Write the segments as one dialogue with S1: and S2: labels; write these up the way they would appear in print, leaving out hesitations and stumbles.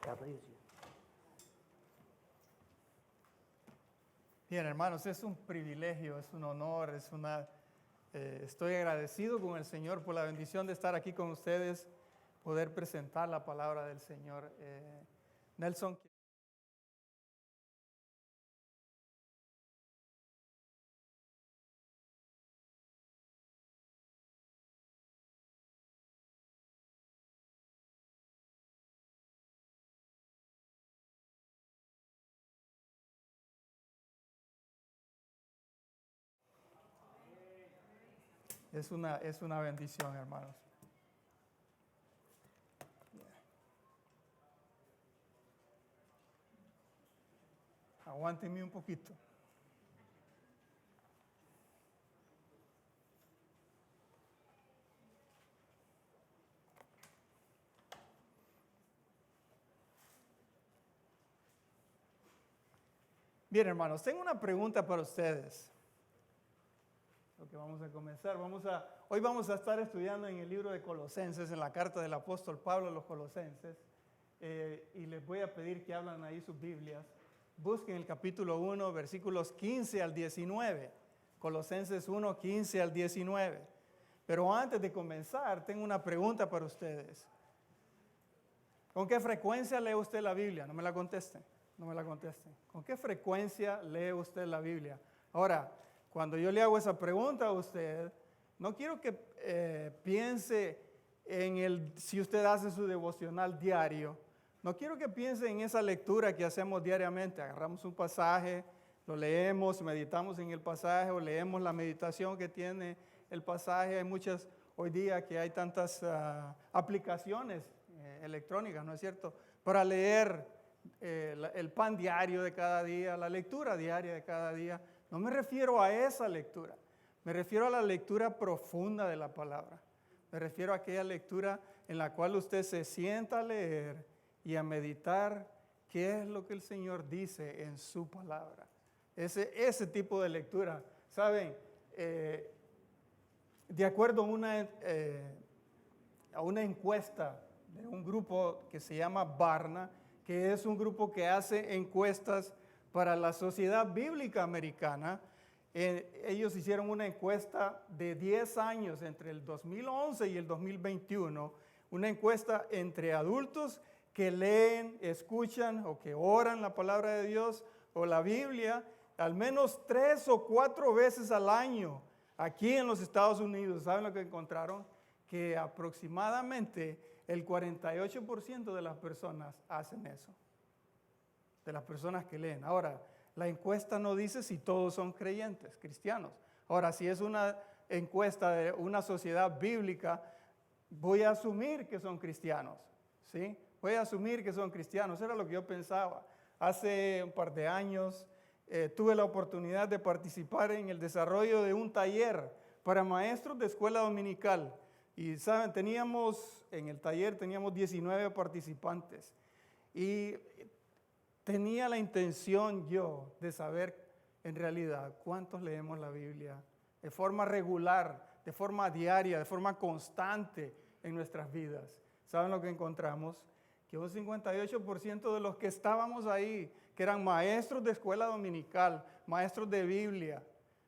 S1: God bless you.
S2: Bien, hermanos, es un privilegio, es un honor, estoy agradecido con el Señor por la bendición de estar aquí con ustedes, poder presentar la palabra del Señor. Nelson. Es una bendición, hermanos. Aguántenme un poquito. Bien, hermanos, tengo una pregunta para ustedes. Lo que vamos a comenzar, hoy vamos a estar estudiando en el libro de Colosenses, en la carta del apóstol Pablo a los Colosenses, y les voy a pedir que hablan ahí sus Biblias. Busquen el capítulo 1, versículos 15 al 19, Colosenses 1, 15 al 19. Pero antes de comenzar, tengo una pregunta para ustedes. ¿Con qué frecuencia lee usted la Biblia? No me la contesten. ¿Con qué frecuencia lee usted la Biblia? Ahora, cuando yo le hago esa pregunta a usted, no quiero que piense si usted hace su devocional diario, no quiero que piense en esa lectura que hacemos diariamente. Agarramos un pasaje, lo leemos, meditamos en el pasaje o leemos la meditación que tiene el pasaje. Hay muchas, hoy día que hay tantas aplicaciones electrónicas, ¿no es cierto?, para leer el pan diario de cada día, la lectura diaria de cada día. No me refiero a esa lectura, me refiero a la lectura profunda de la palabra. Me refiero a aquella lectura en la cual usted se sienta a leer y a meditar qué es lo que el Señor dice en su palabra. Ese tipo de lectura, ¿saben? De acuerdo a una encuesta de un grupo que se llama Barna, que es un grupo que hace encuestas para la Sociedad Bíblica Americana. Ellos hicieron una encuesta de 10 años entre el 2011 y el 2021, una encuesta entre adultos que leen, escuchan o que oran la palabra de Dios o la Biblia al menos 3 o 4 veces al año aquí en los Estados Unidos. ¿Saben lo que encontraron? Que aproximadamente el 48% de las personas hacen eso, de las personas que leen. Ahora, la encuesta no dice si todos son creyentes, cristianos. Ahora, si es una encuesta de una sociedad bíblica, voy a asumir que son cristianos, ¿sí? Voy a asumir que son cristianos. Era lo que yo pensaba. Hace un par de años tuve la oportunidad de participar en el desarrollo de un taller para maestros de escuela dominical. Y saben, en el taller teníamos 19 participantes. Y tenía la intención yo de saber en realidad cuántos leemos la Biblia de forma regular, de forma diaria, de forma constante en nuestras vidas. ¿Saben lo que encontramos? Que un 58% de los que estábamos ahí, que eran maestros de escuela dominical, maestros de Biblia,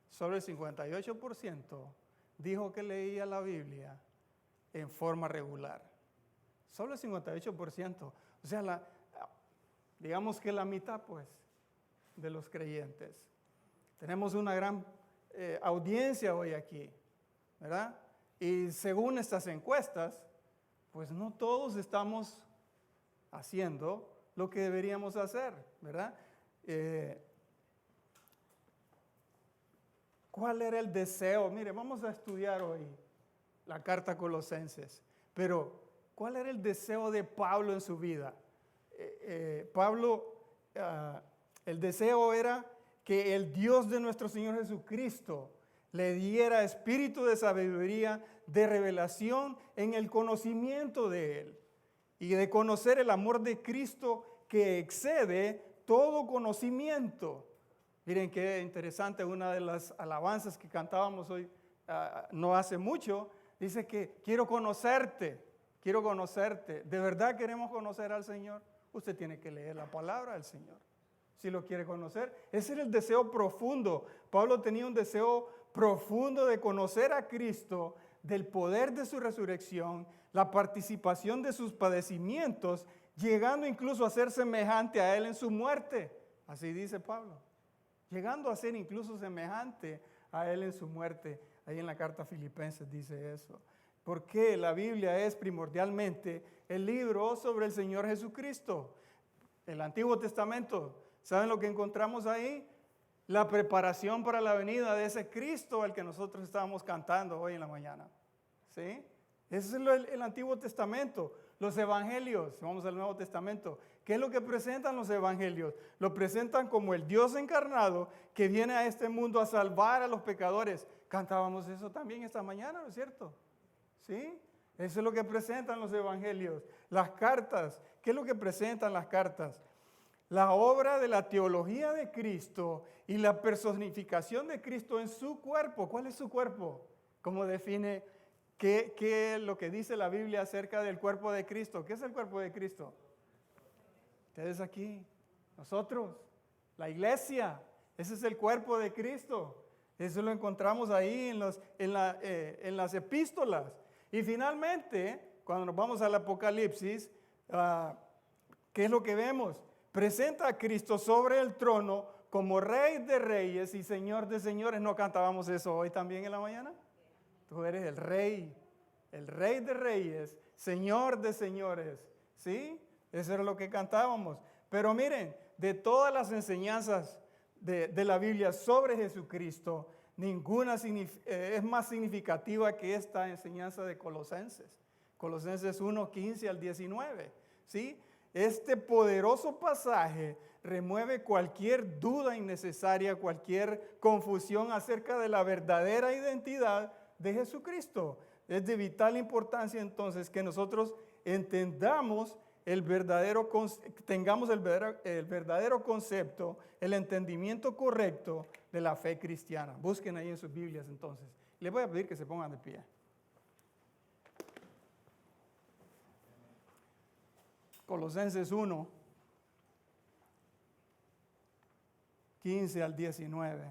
S2: solo el 58% dijo que leía la Biblia en forma regular. Solo el 58%. O sea, digamos que la mitad, pues, de los creyentes. Tenemos una gran audiencia hoy aquí, ¿verdad? Y según estas encuestas, pues no todos estamos haciendo lo que deberíamos hacer, ¿verdad? ¿Cuál era el deseo? Mire, vamos a estudiar hoy la carta a Colosenses, pero ¿cuál era el deseo de Pablo en su vida? El deseo era que el Dios de nuestro Señor Jesucristo le diera espíritu de sabiduría, de revelación en el conocimiento de Él y de conocer el amor de Cristo que excede todo conocimiento. Miren qué interesante, una de las alabanzas que cantábamos hoy, no hace mucho, dice que quiero conocerte. ¿De verdad queremos conocer al Señor? usted tiene que leer la palabra del Señor. Si lo quiere conocer, ese era el deseo profundo. Pablo tenía un deseo profundo de conocer a Cristo, del poder de su resurrección, la participación de sus padecimientos, llegando incluso a ser semejante a Él en su muerte. Así dice Pablo. Llegando a ser incluso semejante a Él en su muerte. Ahí en la carta a Filipenses dice eso. Porque la Biblia es primordialmente el libro sobre el Señor Jesucristo. El Antiguo Testamento, ¿saben lo que encontramos ahí? La preparación para la venida de ese Cristo al que nosotros estábamos cantando hoy en la mañana. ¿Sí? Ese es el Antiguo Testamento. Los evangelios, vamos al Nuevo Testamento. ¿Qué es lo que presentan los evangelios? Lo presentan como el Dios encarnado que viene a este mundo a salvar a los pecadores. Cantábamos eso también esta mañana, ¿no es cierto? ¿Sí? Eso es lo que presentan los evangelios. Las cartas, ¿qué es lo que presentan las cartas? La obra de la teología de Cristo y la personificación de Cristo en su cuerpo. ¿Cuál es su cuerpo? ¿Cómo define qué es lo que dice la Biblia acerca del cuerpo de Cristo? ¿Qué es el cuerpo de Cristo? Ustedes aquí, nosotros, la iglesia. Ese es el cuerpo de Cristo. Eso lo encontramos ahí en las epístolas. Y finalmente, cuando nos vamos al Apocalipsis, ¿qué es lo que vemos? Presenta a Cristo sobre el trono como Rey de Reyes y Señor de Señores. ¿No cantábamos eso hoy también en la mañana? Tú eres el Rey de Reyes, Señor de Señores. ¿Sí? Eso era lo que cantábamos. Pero miren, de todas las enseñanzas de la Biblia sobre Jesucristo, ninguna es más significativa que esta enseñanza de Colosenses. Colosenses 1, 15 al 19. ¿Sí? Este poderoso pasaje remueve cualquier duda innecesaria, cualquier confusión acerca de la verdadera identidad de Jesucristo. Es de vital importancia entonces que nosotros tengamos el verdadero concepto, el entendimiento correcto de la fe cristiana. Busquen ahí en sus Biblias entonces. Les voy a pedir que se pongan de pie. Colosenses 1, 15 al 19.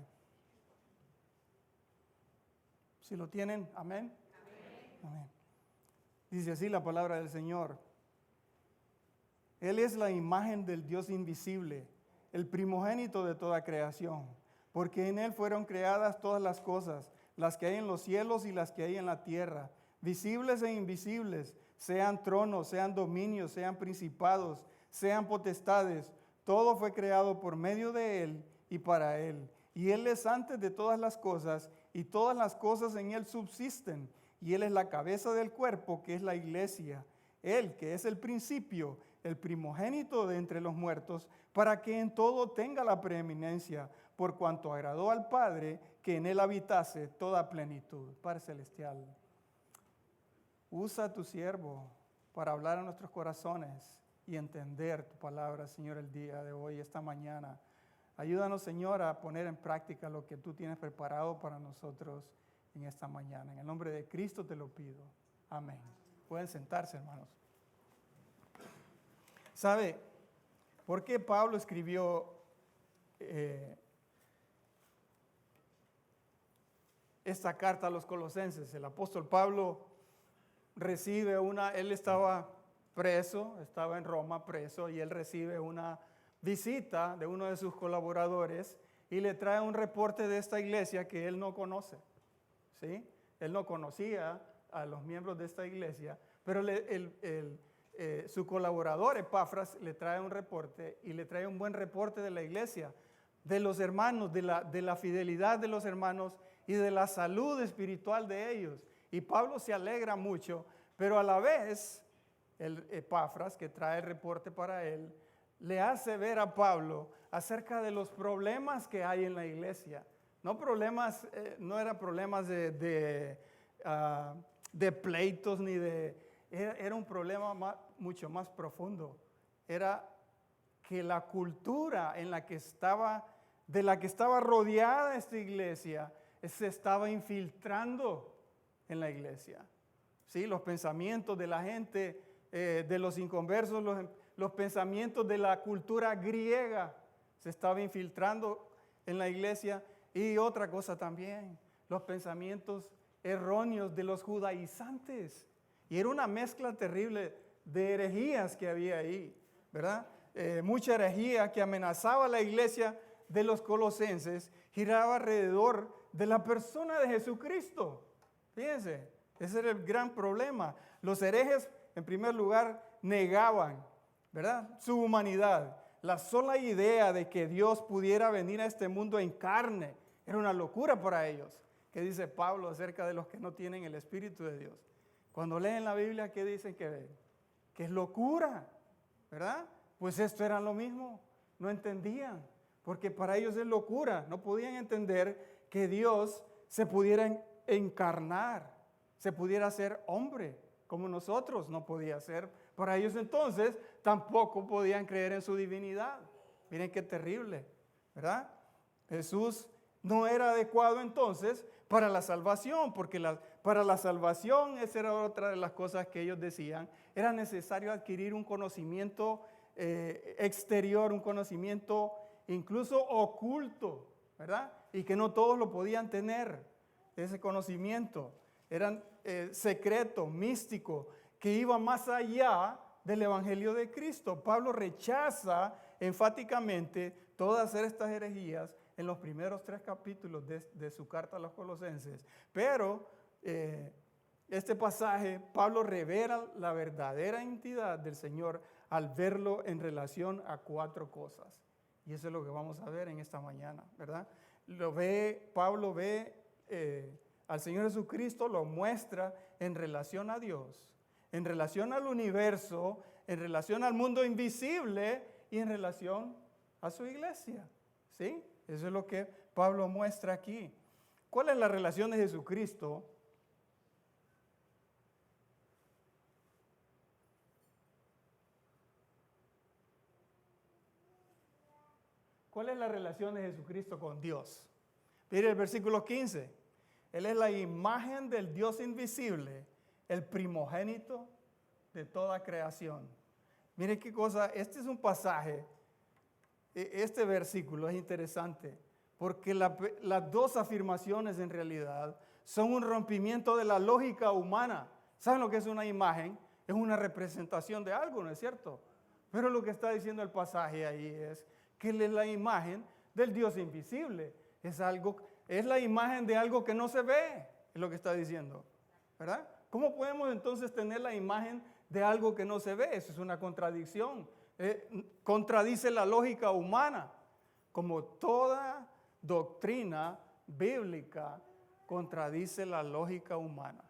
S2: Si lo tienen, amén. Amén. Dice así la palabra del Señor. Él es la imagen del Dios invisible, el primogénito de toda creación, porque en Él fueron creadas todas las cosas, las que hay en los cielos y las que hay en la tierra, visibles e invisibles, sean tronos, sean dominios, sean principados, sean potestades. Todo fue creado por medio de Él y para Él. Y Él es antes de todas las cosas, y todas las cosas en Él subsisten. Y Él es la cabeza del cuerpo, que es la iglesia. Él, que es el principio, el primogénito de entre los muertos, para que en todo tenga la preeminencia, por cuanto agradó al Padre que en Él habitase toda plenitud. Padre Celestial, usa a tu siervo para hablar a nuestros corazones y entender tu palabra, Señor, el día de hoy, esta mañana. Ayúdanos, Señor, a poner en práctica lo que tú tienes preparado para nosotros en esta mañana. En el nombre de Cristo te lo pido. Amén. Pueden sentarse, hermanos. ¿Sabe por qué Pablo escribió esta carta a los colosenses? El apóstol Pablo recibe él estaba preso, estaba en Roma preso, y él recibe una visita de uno de sus colaboradores y le trae un reporte de esta iglesia que él no conoce. ¿Sí? Él no conocía a los miembros de esta iglesia, pero su colaborador Epafras le trae un reporte, y le trae un buen reporte de la iglesia, de los hermanos, de la fidelidad de los hermanos y de la salud espiritual de ellos. Y Pablo se alegra mucho, pero a la vez el Epafras, que trae el reporte para él, le hace ver a Pablo acerca de los problemas que hay en la iglesia. No eran problemas de pleitos ni era un problema mucho más profundo. Era que la cultura de la que estaba rodeada esta iglesia se estaba infiltrando en la iglesia. ¿Sí? Los pensamientos de la gente de los inconversos, los pensamientos de la cultura griega se estaban infiltrando en la iglesia. Y otra cosa también, los pensamientos erróneos de los judaizantes. Y era una mezcla terrible de herejías que había ahí, ¿verdad? Mucha herejía que amenazaba a la iglesia de los colosenses giraba alrededor de la persona de Jesucristo. Fíjense, ese era el gran problema. Los herejes, en primer lugar, negaban, ¿verdad?, su humanidad. La sola idea de que Dios pudiera venir a este mundo en carne era una locura para ellos. ¿Qué dice Pablo acerca de los que no tienen el Espíritu de Dios? Cuando leen la Biblia, ¿qué dicen que ven? Que es locura, ¿verdad? Pues esto era lo mismo, no entendían, porque para ellos es locura. No podían entender que Dios se pudiera encarnar, se pudiera hacer hombre, como nosotros no podía ser. Para ellos entonces tampoco podían creer en su divinidad. Miren qué terrible, ¿verdad? Jesús no era adecuado entonces para la salvación, porque para la salvación, esa era otra de las cosas que ellos decían, era necesario adquirir un conocimiento exterior, un conocimiento incluso oculto, ¿verdad? Y que no todos lo podían tener, ese conocimiento. Eran secreto, místico, que iba más allá del Evangelio de Cristo. Pablo rechaza enfáticamente todas estas herejías en los primeros 3 capítulos de su carta a los Colosenses. Pero este pasaje, Pablo revela la verdadera identidad del Señor al verlo en relación a 4 cosas. Y eso es lo que vamos a ver en esta mañana, ¿verdad? Pablo ve al Señor Jesucristo, lo muestra en relación a Dios, en relación al universo, en relación al mundo invisible y en relación a su iglesia, ¿sí? Eso es lo que Pablo muestra aquí. ¿Cuál es la relación de Jesucristo con Dios? Mire el versículo 15. Él es la imagen del Dios invisible, el primogénito de toda creación. Mire qué cosa, este es un pasaje, este versículo es interesante, porque las 2 afirmaciones en realidad son un rompimiento de la lógica humana. ¿Saben lo que es una imagen? Es una representación de algo, ¿no es cierto? Pero lo que está diciendo el pasaje ahí es que Él es la imagen del Dios invisible. Es la imagen de algo que no se ve, es lo que está diciendo, ¿verdad? ¿Cómo podemos entonces tener la imagen de algo que no se ve? Eso es una contradicción. Contradice la lógica humana, como toda doctrina bíblica contradice la lógica humana.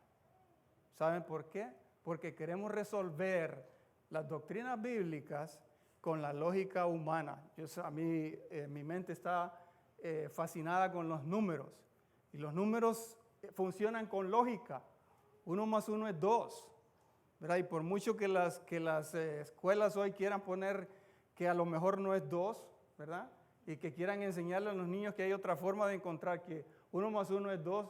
S2: ¿Saben por qué? Porque queremos resolver las doctrinas bíblicas con la lógica humana. Mi mente está fascinada con los números. Y los números funcionan con lógica. 1 más 1 es 2. ¿Verdad? Y por mucho que las escuelas hoy quieran poner que a lo mejor no es 2, ¿verdad? Y que quieran enseñarle a los niños que hay otra forma de encontrar que 1 más 1 es 2.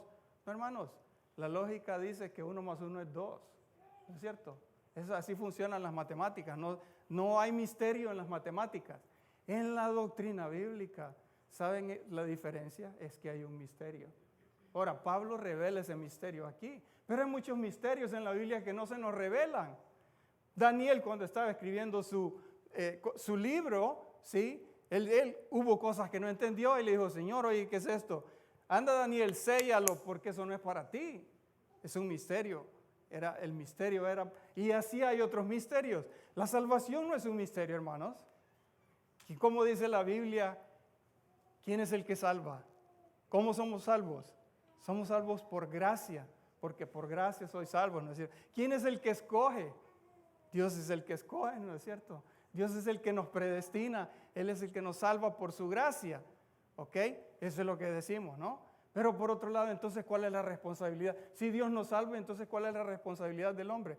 S2: No, hermanos, la lógica dice que 1 más 1 es 2. ¿No es cierto? Así funcionan las matemáticas. No hay misterio en las matemáticas. En la doctrina bíblica, ¿saben la diferencia? Es que hay un misterio. Ahora, Pablo revela ese misterio aquí, pero hay muchos misterios en la Biblia que no se nos revelan. Daniel, cuando estaba escribiendo su libro, ¿sí? Él hubo cosas que no entendió y le dijo, Señor, oye, ¿qué es esto? Anda, Daniel, séllalo porque eso no es para ti. Es un misterio. El misterio era, y así hay otros misterios. La salvación no es un misterio, hermanos. Y como dice la Biblia, ¿quién es el que salva? ¿Cómo somos salvos? Somos salvos por gracia, porque por gracia soy salvo, ¿no es cierto? ¿Quién es el que escoge? Dios es el que escoge, ¿no es cierto? Dios es el que nos predestina, Él es el que nos salva por su gracia, ¿ok? Eso es lo que decimos, ¿no? Pero por otro lado, entonces, ¿cuál es la responsabilidad? Si Dios nos salva, entonces, ¿cuál es la responsabilidad del hombre?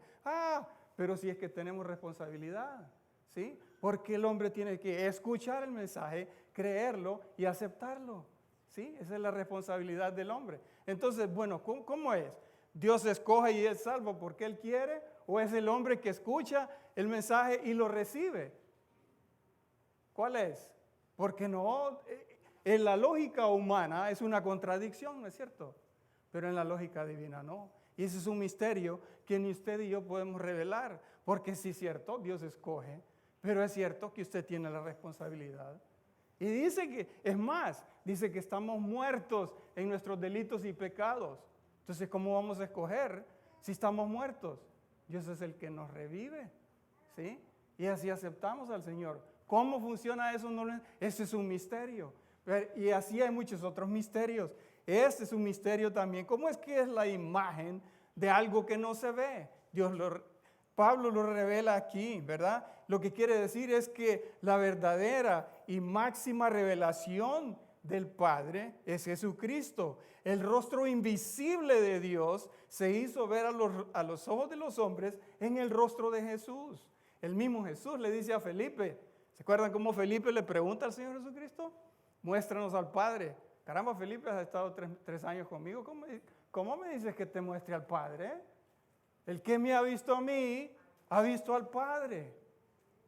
S2: Pero si es que tenemos responsabilidad, ¿sí? Porque el hombre tiene que escuchar el mensaje, creerlo y aceptarlo, ¿sí? Esa es la responsabilidad del hombre. Entonces, bueno, ¿cómo es? ¿Dios escoge y Él salva porque Él quiere o es el hombre que escucha el mensaje y lo recibe? ¿Cuál es? Porque no, en la lógica humana es una contradicción, ¿no es cierto? Pero en la lógica divina no. Y ese es un misterio que ni usted y yo podemos revelar, porque sí es cierto, Dios escoge, pero es cierto que usted tiene la responsabilidad. Y dice que, es más, dice que estamos muertos en nuestros delitos y pecados. Entonces, ¿cómo vamos a escoger si estamos muertos? Dios es el que nos revive, ¿sí? Y así aceptamos al Señor. ¿Cómo funciona eso? Ese es un misterio. Y así hay muchos otros misterios. Este es un misterio también. ¿Cómo es que es la imagen de algo que no se ve? Pablo lo revela aquí, ¿verdad? Lo que quiere decir es que la verdadera y máxima revelación del Padre es Jesucristo. El rostro invisible de Dios se hizo ver a los ojos de los hombres en el rostro de Jesús. El mismo Jesús le dice a Felipe, ¿se acuerdan cómo Felipe le pregunta al Señor Jesucristo? Muéstranos al Padre. Caramba, Felipe, has estado tres años conmigo. ¿Cómo me dices que te muestre al Padre? El que me ha visto a mí, ha visto al Padre.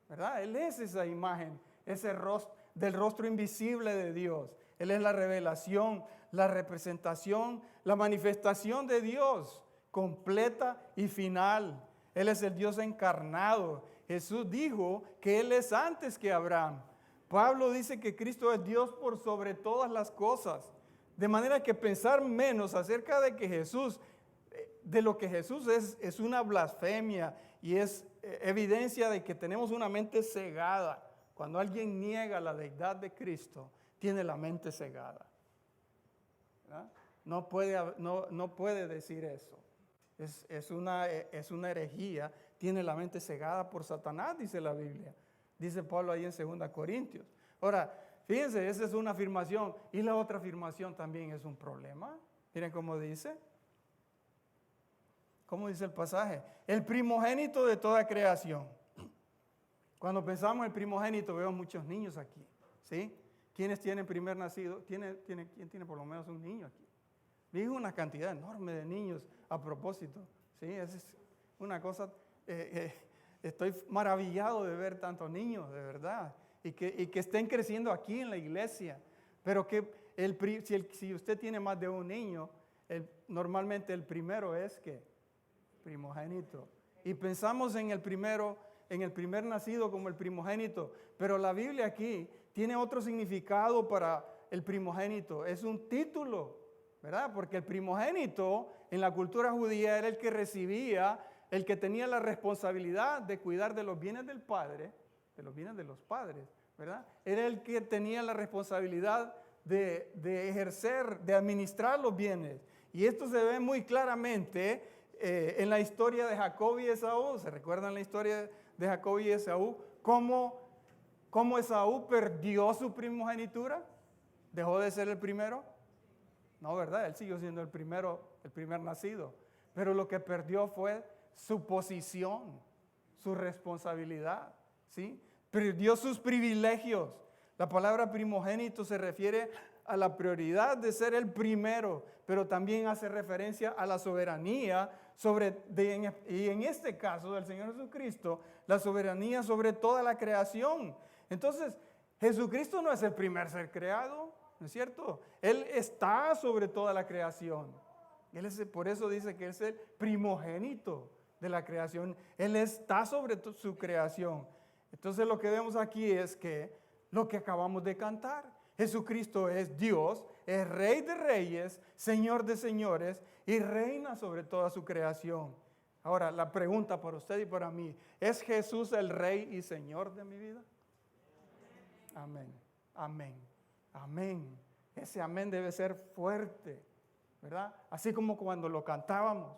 S2: ¿Verdad? Él es esa imagen, ese rostro, del rostro invisible de Dios. Él es la revelación, la representación, la manifestación de Dios, completa y final. Él es el Dios encarnado. Jesús dijo que Él es antes que Abraham. Pablo dice que Cristo es Dios por sobre todas las cosas. De manera que pensar menos acerca de que Jesús, de lo que Jesús es una blasfemia y es evidencia de que tenemos una mente cegada. Cuando alguien niega la deidad de Cristo, tiene la mente cegada. ¿Verdad? No puede decir eso. Es una herejía. Tiene la mente cegada por Satanás, dice la Biblia. Dice Pablo ahí en 2 Corintios. Ahora, fíjense, esa es una afirmación. Y la otra afirmación también es un problema. Miren cómo dice. ¿Cómo dice el pasaje? El primogénito de toda creación. Cuando pensamos en el primogénito, veo muchos niños aquí. ¿Sí? ¿Quiénes tienen primer nacido? ¿Quién tiene por lo menos un niño aquí? Vi una cantidad enorme de niños a propósito. ¿Sí? Esa es una cosa... estoy maravillado de ver tantos niños, de verdad, y que estén creciendo aquí en la iglesia. Pero que si usted tiene más de un niño, normalmente el primero es que primogénito. Y pensamos en el primer nacido como el primogénito, pero la Biblia aquí tiene otro significado para el primogénito. Es un título, ¿verdad? Porque el primogénito en la cultura judía era el que recibía, el que tenía la responsabilidad de cuidar de los bienes del padre, de los bienes de los padres, ¿verdad? Era el que tenía la responsabilidad de ejercer, de administrar los bienes. Y esto se ve muy claramente en la historia de Jacob y Esaú. ¿Se recuerdan la historia de Jacob y Esaú? ¿Cómo Esaú perdió su primogenitura? ¿Dejó de ser el primero? No, ¿verdad? Él siguió siendo el primer nacido. Pero lo que perdió fue su posición, su responsabilidad, ¿sí? Perdió sus privilegios. La palabra primogénito se refiere a la prioridad de ser el primero, pero también hace referencia a la soberanía y en este caso del Señor Jesucristo, la soberanía sobre toda la creación. Entonces, Jesucristo no es el primer ser creado, ¿no es cierto? Él está sobre toda la creación. Por eso dice que Él es el primogénito de la creación. Él está sobre su creación. Entonces lo que vemos aquí es que lo que acabamos de cantar, Jesucristo es Dios, es Rey de reyes, Señor de señores y reina sobre toda su creación. Ahora, la pregunta para usted y para mí, ¿es Jesús el Rey y Señor de mi vida? Amén, amén, amén. Ese amén debe ser fuerte, ¿verdad? Así como cuando lo cantábamos,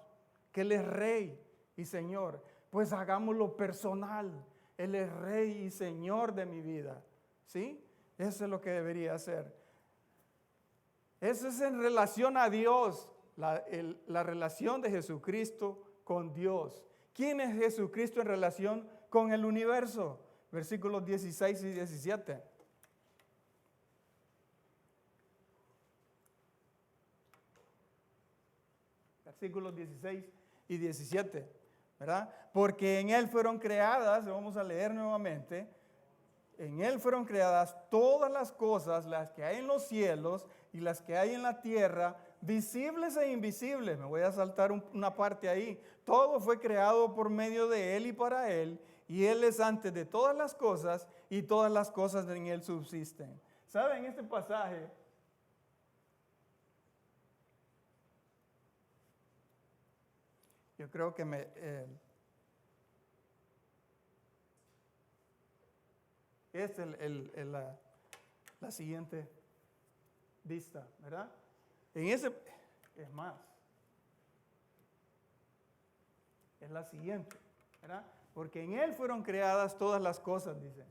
S2: que Él es Rey y Señor, pues hagámoslo personal. Él es Rey y Señor de mi vida, ¿sí? Eso es lo que debería ser. Eso es en relación a Dios, la relación de Jesucristo con Dios. ¿Quién es Jesucristo en relación con el universo? Versículos 16 y 17. Versículos 16 y 17. ¿verdad? Porque en Él fueron creadas, vamos a leer nuevamente, en Él fueron creadas todas las cosas, las que hay en los cielos y las que hay en la tierra, visibles e invisibles. Me voy a saltar una parte ahí. Todo fue creado por medio de Él y para Él, y Él es antes de todas las cosas, y todas las cosas en Él subsisten. ¿Saben este pasaje? Yo creo que es la siguiente vista, ¿verdad? Es más, es la siguiente, ¿verdad? Porque en Él fueron creadas todas las cosas, dice.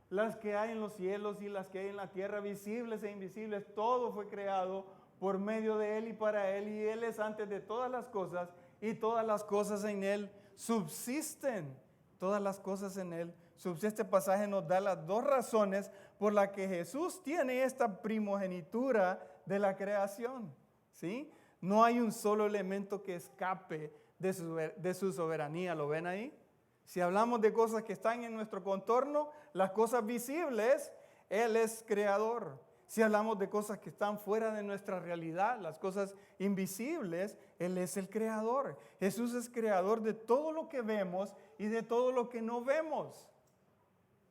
S2: Las que hay en los cielos y las que hay en la tierra, visibles e invisibles, todo fue creado por medio de Él y para Él, y Él es antes de todas las cosas, y todas las cosas en Él subsisten. Todas las cosas en Él subsisten. Este pasaje nos da las dos razones por las que Jesús tiene esta primogenitura de la creación, ¿sí? No hay un solo elemento que escape de su soberanía. ¿Lo ven ahí? Si hablamos de cosas que están en nuestro contorno, las cosas visibles, Él es creador. Si hablamos de cosas que están fuera de nuestra realidad, las cosas invisibles, Él es el creador. Jesús es creador de todo lo que vemos y de todo lo que no vemos.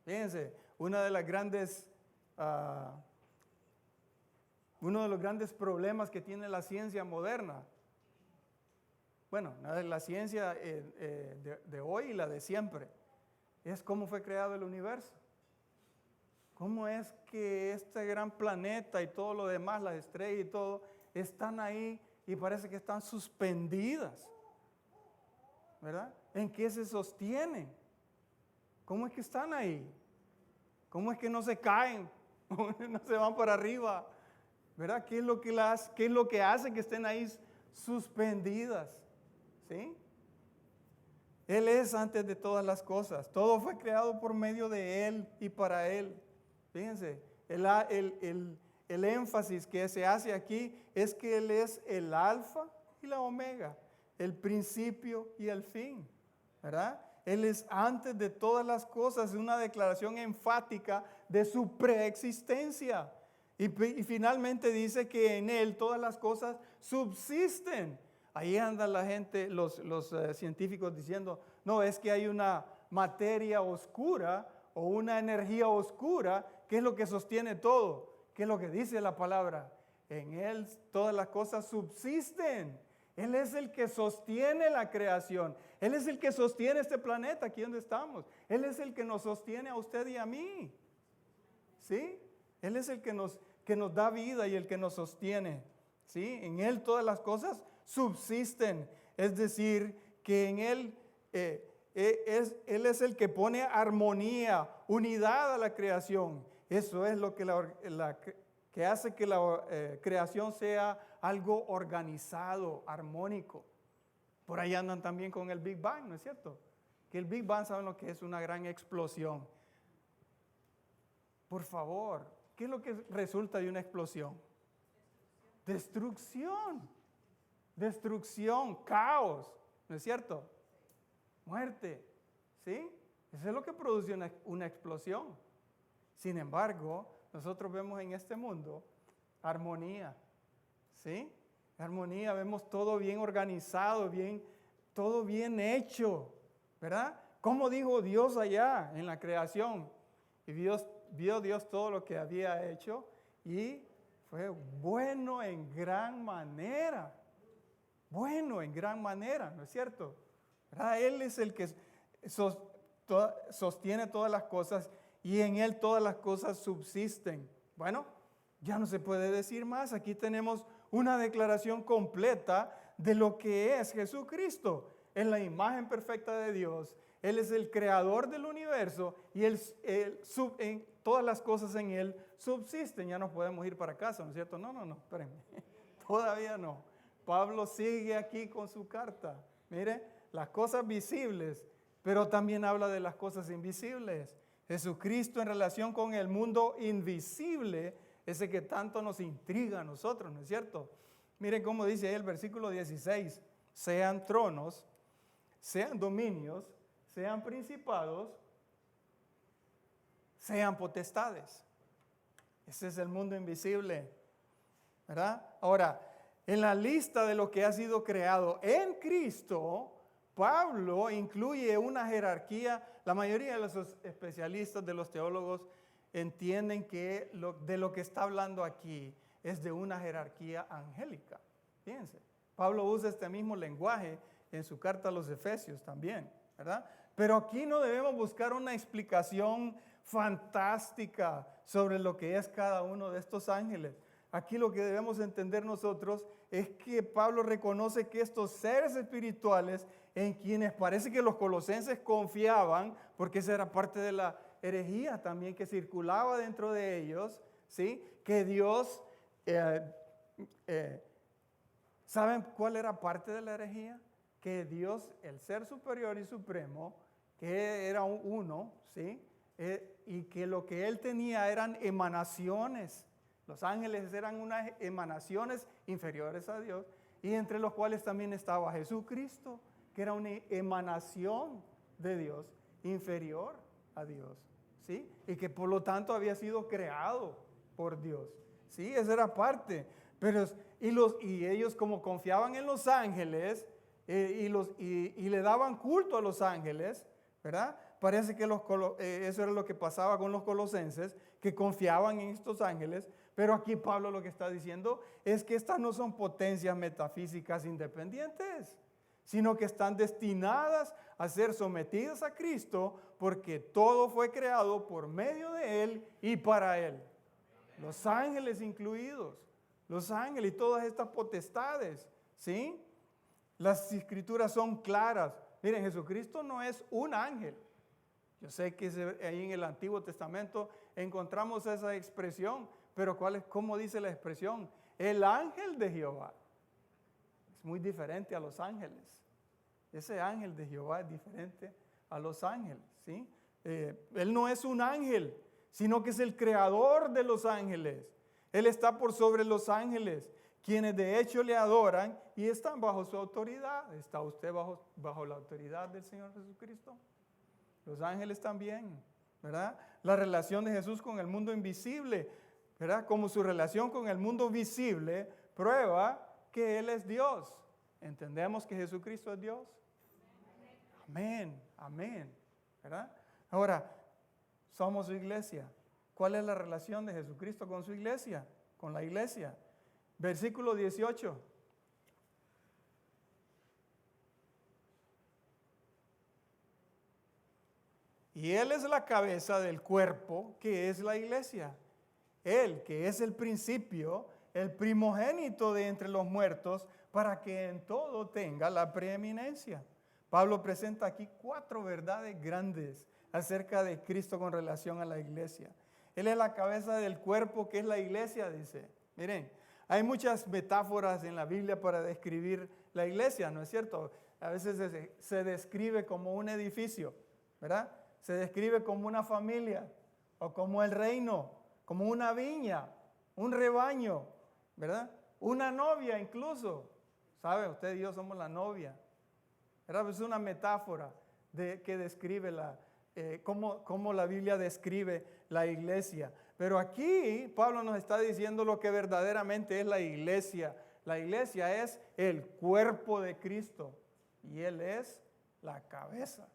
S2: Fíjense, uno de los grandes problemas que tiene la ciencia moderna, bueno, la ciencia de hoy y la de siempre, es cómo fue creado el universo. ¿Cómo es que este gran planeta y todo lo demás, las estrellas y todo, están ahí y parece que están suspendidas? ¿Verdad? ¿En qué se sostienen? ¿Cómo es que están ahí? ¿Cómo es que no se caen? No se van para arriba. ¿Verdad? ¿Qué es lo que hace que estén ahí suspendidas? ¿Sí? Él es antes de todas las cosas. Todo fue creado por medio de Él y para Él. Fíjense, el énfasis que se hace aquí es que Él es el alfa y la omega, el principio y el fin, ¿verdad? Él es antes de todas las cosas, una declaración enfática de su preexistencia. Y finalmente dice que en Él todas las cosas subsisten. Ahí anda la gente, los científicos diciendo, no, es que hay una materia oscura o una energía oscura que es lo que sostiene todo. ¿Qué es lo que dice la palabra? En Él todas las cosas subsisten. Él es el que sostiene la creación. Él es el que sostiene este planeta aquí donde estamos. Él es el que nos sostiene a usted y a mí. ¿Sí? Él es el que nos da vida y el que nos sostiene. ¿Sí? En Él todas las cosas subsisten. Es decir, que en Él Él es el que pone armonía, unidad a la creación. Eso es lo que hace que la creación sea algo organizado, armónico. Por ahí andan también con el Big Bang, ¿no es cierto? Que el Big Bang, ¿saben lo que es? Una gran explosión. Por favor, ¿qué es lo que resulta de una explosión? Destrucción. Destrucción, caos, ¿no es cierto? Muerte, ¿sí? Eso es lo que produce una explosión. Sin embargo, nosotros vemos en este mundo armonía, ¿sí? Armonía, vemos todo bien organizado, todo bien hecho, ¿verdad? Como dijo Dios allá en la creación. Y vio Dios todo lo que había hecho y fue bueno en gran manera. Bueno en gran manera, ¿no es cierto? ¿Verdad? Él es el que sostiene todas las cosas y en Él todas las cosas subsisten. Bueno, ya no se puede decir más. Aquí tenemos una declaración completa de lo que es Jesucristo. Es la imagen perfecta de Dios. Él es el creador del universo y todas las cosas en Él subsisten. Ya nos podemos ir para casa, ¿no es cierto? No, espérenme. Todavía no. Pablo sigue aquí con su carta. Mire, las cosas visibles, pero también habla de las cosas invisibles. Jesucristo en relación con el mundo invisible, ese que tanto nos intriga a nosotros, ¿no es cierto? Miren cómo dice ahí el versículo 16, sean tronos, sean dominios, sean principados, sean potestades. Ese es el mundo invisible, ¿verdad? Ahora, en la lista de lo que ha sido creado en Cristo, Pablo incluye una jerarquía. La mayoría de los especialistas, de los teólogos, entienden que de lo que está hablando aquí es de una jerarquía angélica. Fíjense, Pablo usa este mismo lenguaje en su carta a los Efesios también, ¿verdad? Pero aquí no debemos buscar una explicación fantástica sobre lo que es cada uno de estos ángeles. Aquí lo que debemos entender nosotros es que Pablo reconoce que estos seres espirituales en quienes parece que los colosenses confiaban, porque esa era parte de la herejía también que circulaba dentro de ellos, ¿sí? Que Dios, ¿saben cuál era parte de la herejía? Que Dios, el ser superior y supremo, que era uno, ¿sí? Y que lo que él tenía eran emanaciones. Los ángeles eran unas emanaciones inferiores a Dios, y entre los cuales también estaba Jesucristo, que era una emanación de Dios, inferior a Dios, ¿sí? Y que por lo tanto había sido creado por Dios, ¿sí? Esa era parte. Pero, y ellos, como confiaban en los ángeles y le daban culto a los ángeles, ¿verdad? Parece que eso era lo que pasaba con los colosenses, que confiaban en estos ángeles. Pero aquí Pablo lo que está diciendo es que estas no son potencias metafísicas independientes, sino que están destinadas a ser sometidas a Cristo, porque todo fue creado por medio de Él y para Él. Los ángeles incluidos, los ángeles y todas estas potestades, ¿sí? Las escrituras son claras. Miren, Jesucristo no es un ángel. Yo sé que ahí en el Antiguo Testamento encontramos esa expresión, pero ¿cómo dice la expresión? El ángel de Jehová. Es muy diferente a los ángeles. Ese ángel de Jehová es diferente a los ángeles, ¿sí? Él no es un ángel, sino que es el creador de los ángeles. Él está por sobre los ángeles, quienes de hecho le adoran y están bajo su autoridad. ¿Está usted bajo la autoridad del Señor Jesucristo? Los ángeles también, ¿verdad? La relación de Jesús con el mundo invisible, ¿verdad? Como su relación con el mundo visible prueba que Él es Dios. ¿Entendemos que Jesucristo es Dios? Amén, amén, ¿verdad? Ahora, somos su iglesia. ¿Cuál es la relación de Jesucristo con su iglesia? Con la iglesia. Versículo 18. Y Él es la cabeza del cuerpo, que es la iglesia. Él, que es el principio, el primogénito de entre los muertos, para que en todo tenga la preeminencia. Pablo presenta aquí 4 verdades grandes acerca de Cristo con relación a la iglesia. Él es la cabeza del cuerpo, que es la iglesia, dice. Miren, hay muchas metáforas en la Biblia para describir la iglesia, ¿no es cierto? A veces se describe como un edificio, ¿verdad? Se describe como una familia, o como el reino, como una viña, un rebaño, ¿verdad? Una novia incluso. ¿Sabe? Usted y yo somos la novia. ¿Verdad? Es una metáfora que describe cómo la Biblia describe la iglesia. Pero aquí Pablo nos está diciendo lo que verdaderamente es la iglesia. La iglesia es el cuerpo de Cristo y Él es la cabeza.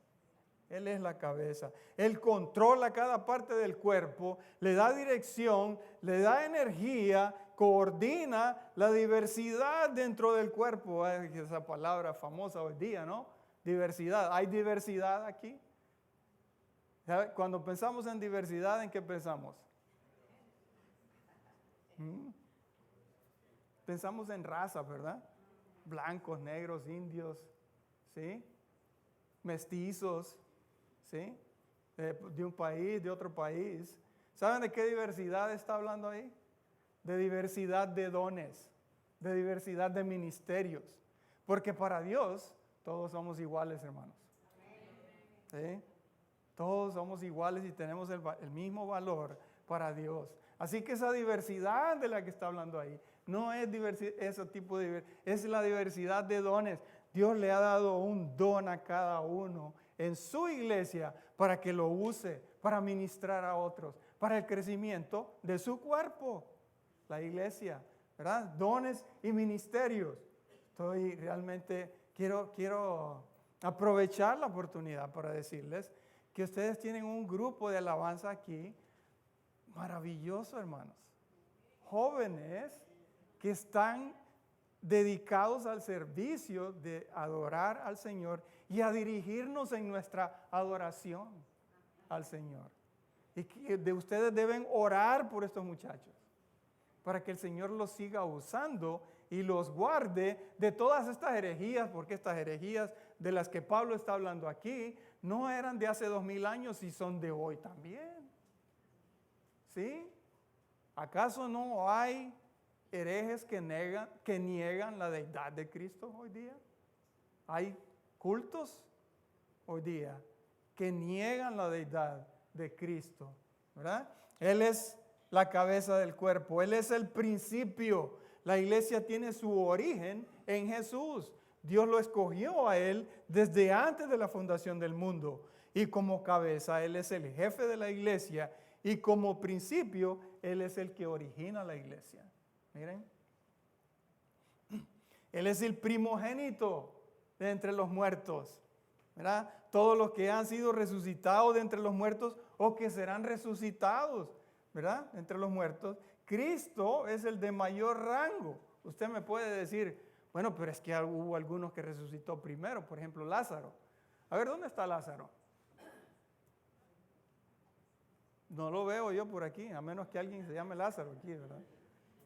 S2: Él es la cabeza. Él controla cada parte del cuerpo, le da dirección, le da energía, coordina la diversidad dentro del cuerpo. Esa palabra famosa hoy día, ¿no? Diversidad. ¿Hay diversidad aquí? Cuando pensamos en diversidad, ¿en qué pensamos? Pensamos en raza, ¿verdad? Blancos, negros, indios, ¿sí? Mestizos, ¿sí? De un país, de otro país. ¿Saben de qué diversidad está hablando ahí? De diversidad de dones, de diversidad de ministerios. Porque para Dios todos somos iguales, hermanos. ¿Sí? Todos somos iguales y tenemos el mismo valor para Dios. Así que esa diversidad de la que está hablando ahí, no es ese tipo de diversidad, es la diversidad de dones. Dios le ha dado un don a cada uno en su iglesia para que lo use, para ministrar a otros, para el crecimiento de su cuerpo, la iglesia, ¿verdad? Dones y ministerios. Quiero aprovechar la oportunidad para decirles que ustedes tienen un grupo de alabanza aquí maravilloso, hermanos. Jóvenes que están dedicados al servicio de adorar al Señor y a dirigirnos en nuestra adoración al Señor. Y que de ustedes deben orar por estos muchachos para que el Señor los siga usando y los guarde de todas estas herejías, porque estas herejías de las que Pablo está hablando aquí no eran de hace 2000 años y son de hoy también. ¿Sí? ¿Acaso no hay herejes que niegan la deidad de Cristo hoy día? Hay cultos hoy día que niegan la deidad de Cristo, ¿verdad? Él es la cabeza del cuerpo, Él es el principio. La iglesia tiene su origen en Jesús. Dios lo escogió a Él desde antes de la fundación del mundo. Y como cabeza, Él es el jefe de la iglesia. Y como principio, Él es el que origina la iglesia. Miren. Él es el primogénito de entre los muertos, ¿verdad? Todos los que han sido resucitados de entre los muertos o que serán resucitados, ¿verdad? Entre los muertos. Cristo es el de mayor rango. Usted me puede decir, bueno, pero es que hubo algunos que resucitó primero, por ejemplo, Lázaro. A ver, ¿dónde está Lázaro? No lo veo yo por aquí, a menos que alguien se llame Lázaro aquí, ¿verdad?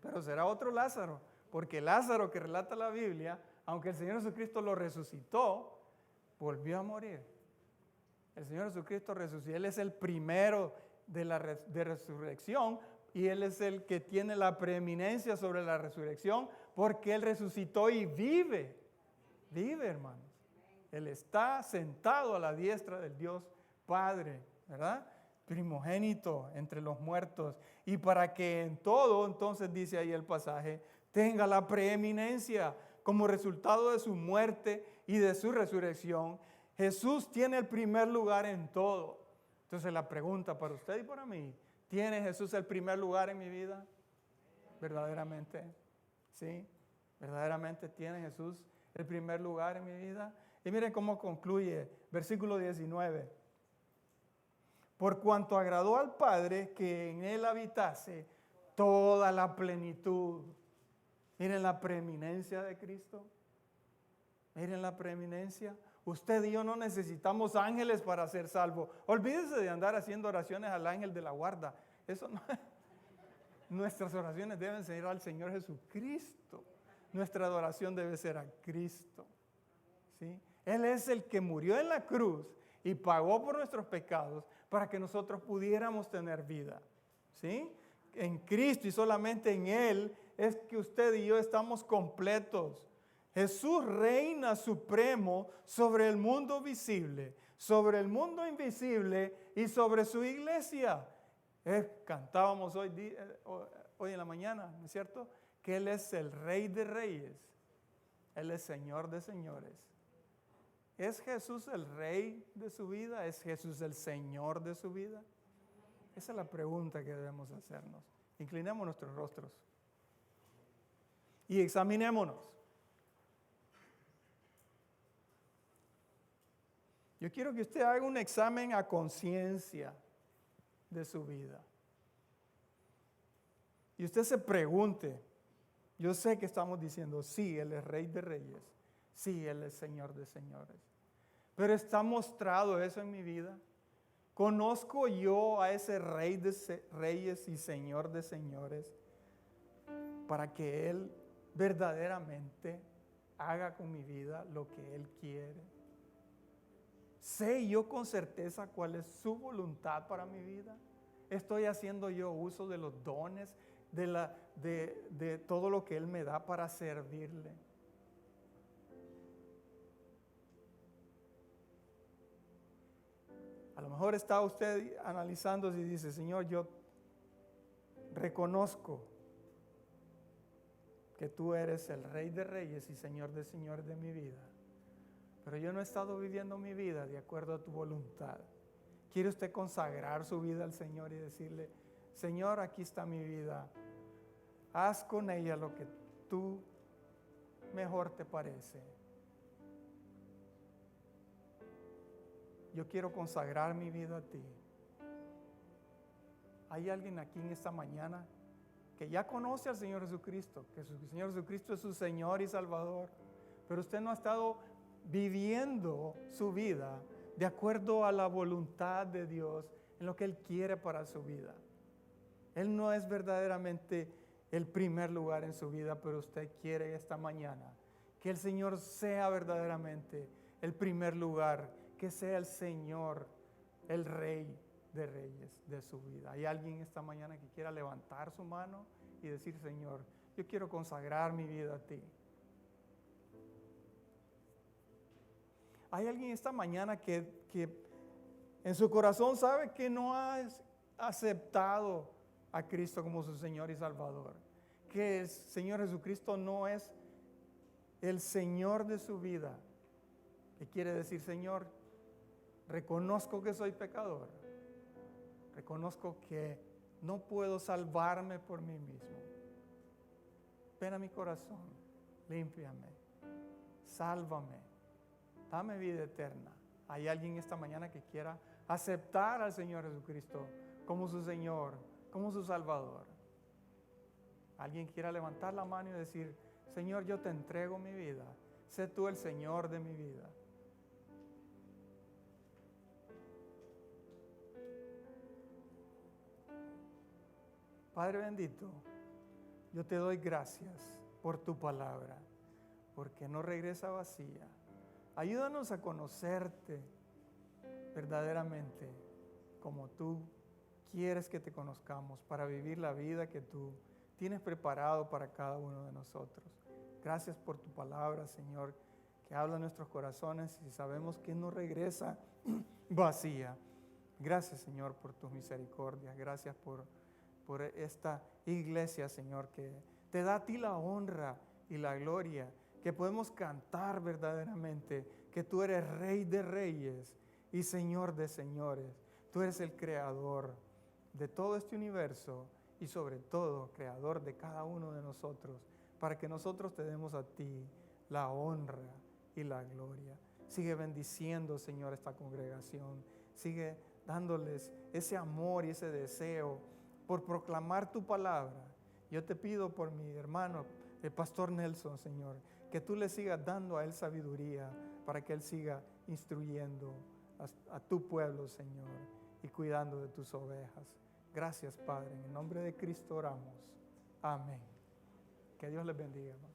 S2: Pero será otro Lázaro, porque Lázaro que relata la Biblia, aunque el Señor Jesucristo lo resucitó, volvió a morir. El Señor Jesucristo resucitó, Él es el primero de resurrección y Él es el que tiene la preeminencia sobre la resurrección porque Él resucitó y vive, hermanos. Él está sentado a la diestra del Dios Padre, ¿verdad? Primogénito entre los muertos, y para que en todo, entonces dice ahí el pasaje, tenga la preeminencia como resultado de su muerte y de su resurrección. Jesús tiene el primer lugar en todo. Entonces la pregunta para usted y para mí, ¿tiene Jesús el primer lugar en mi vida? ¿Verdaderamente? ¿Sí? ¿Verdaderamente tiene Jesús el primer lugar en mi vida? Y miren cómo concluye, versículo 19. Por cuanto agradó al Padre que en Él habitase toda la plenitud. Miren la preeminencia de Cristo. Miren la preeminencia. Usted y yo no necesitamos ángeles para ser salvos. Olvídese de andar haciendo oraciones al ángel de la guarda. Eso no. Nuestras oraciones deben ser al Señor Jesucristo. Nuestra adoración debe ser a Cristo. ¿Sí? Él es el que murió en la cruz y pagó por nuestros pecados para que nosotros pudiéramos tener vida. ¿Sí? En Cristo y solamente en Él es que usted y yo estamos completos. Jesús reina supremo sobre el mundo visible, sobre el mundo invisible y sobre su iglesia. Cantábamos hoy en la mañana, ¿no es cierto? Que Él es el Rey de Reyes, Él es Señor de Señores. ¿Es Jesús el Rey de su vida? ¿Es Jesús el Señor de su vida? Esa es la pregunta que debemos hacernos. Inclinemos nuestros rostros y examinémonos. Yo quiero que usted haga un examen a conciencia de su vida. Y usted se pregunte, yo sé que estamos diciendo, sí, Él es Rey de Reyes, sí, Él es Señor de Señores. Pero ¿está mostrado eso en mi vida? ¿Conozco yo a ese Rey de Reyes y Señor de Señores para que Él verdaderamente haga con mi vida lo que Él quiere? ¿Sé yo con certeza cuál es su voluntad para mi vida? ¿Estoy haciendo yo uso de los dones, de todo lo que Él me da para servirle? A lo mejor está usted analizando y dice, Señor, yo reconozco que tú eres el Rey de Reyes y Señor de Señores de mi vida. pero yo no he estado viviendo mi vida de acuerdo a tu voluntad. ¿Quiere usted consagrar su vida al Señor y decirle, Señor, aquí está mi vida, haz con ella lo que tú mejor te parece? Yo quiero consagrar mi vida a ti. ¿Hay alguien aquí en esta mañana que ya conoce al Señor Jesucristo, que el Señor Jesucristo es su Señor y Salvador, pero usted no ha estado viviendo su vida de acuerdo a la voluntad de Dios, en lo que Él quiere para su vida? Él no es verdaderamente el primer lugar en su vida, pero usted quiere esta mañana que el Señor sea verdaderamente el primer lugar, que sea el Señor, el Rey de Reyes de su vida. ¿Hay alguien esta mañana que quiera levantar su mano y decir, Señor, yo quiero consagrar mi vida a ti? ¿Hay alguien esta mañana que en su corazón sabe que no ha aceptado a Cristo como su Señor y Salvador? Que el Señor Jesucristo no es el Señor de su vida. Que quiere decir, Señor, reconozco que soy pecador. Reconozco que no puedo salvarme por mí mismo. Ven a mi corazón, límpiame, sálvame, dame vida eterna. ¿Hay alguien esta mañana que quiera aceptar al Señor Jesucristo como su Señor, como su Salvador? ¿Alguien quiera levantar la mano y decir, Señor, yo te entrego mi vida, sé tú el Señor de mi vida? Padre bendito, yo te doy gracias por tu palabra, porque no regresa vacía. Ayúdanos a conocerte verdaderamente como tú quieres que te conozcamos, para vivir la vida que tú tienes preparado para cada uno de nosotros. Gracias por tu palabra, Señor, que habla en nuestros corazones y sabemos que no regresa vacía. Gracias, Señor, por tus misericordias. Gracias por esta iglesia, Señor, que te da a ti la honra y la gloria, que podemos cantar verdaderamente que tú eres Rey de Reyes y Señor de Señores. Tú eres el creador de todo este universo y sobre todo creador de cada uno de nosotros, para que nosotros te demos a ti la honra y la gloria. Sigue bendiciendo, Señor, esta congregación. Sigue dándoles ese amor y ese deseo por proclamar tu palabra. Yo te pido por mi hermano, el pastor Nelson, Señor, que tú le sigas dando a él sabiduría para que él siga instruyendo a tu pueblo, Señor, y cuidando de tus ovejas. Gracias, Padre. En el nombre de Cristo oramos. Amén. Que Dios les bendiga, hermano.